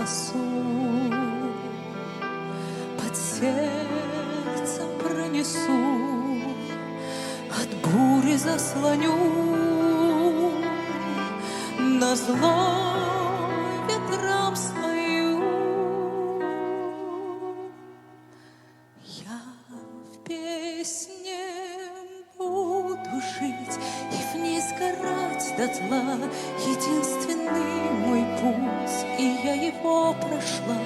спасу, под сердцем пронесу, от бури заслоню, назло ветрам свою. Я в песне буду жить и в ней сгорать дотла. Единственный мой путь, и я его прошла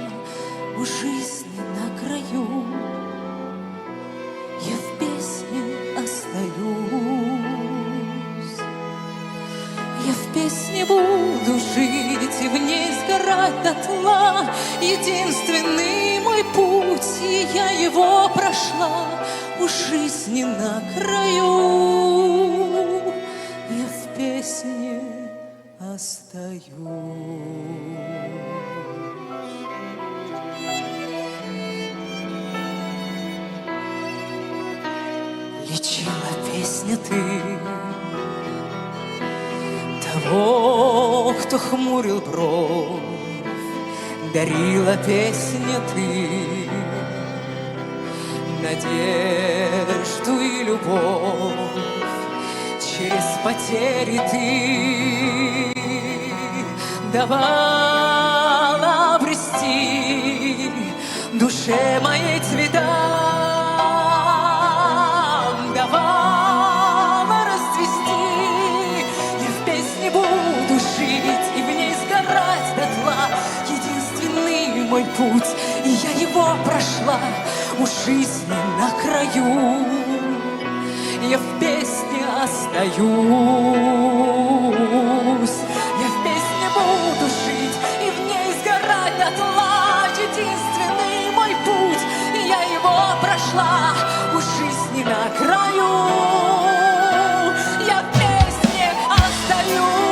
у жизни на краю. Я в песне остаюсь, я в песне буду жить и в ней сгорать дотла. Единственный мой путь, и я его прошла у жизни на краю. Я в песне остаюсь. Лечила песня ты того, кто хмурил бровь, дарила песня ты надежду и любовь. Через потери ты давала обрести душе моей цвета, давала расцвести. Я в песне буду жить и в ней сгорать дотла. Единственный мой путь, и я его прошла у жизни на краю. Я в песне остаюсь, я в песне буду жить и в ней сгорать дотла. Единственный мой путь, и я его прошла у жизни на краю. Я в песне остаюсь.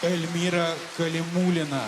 Эльмира Калимуллина.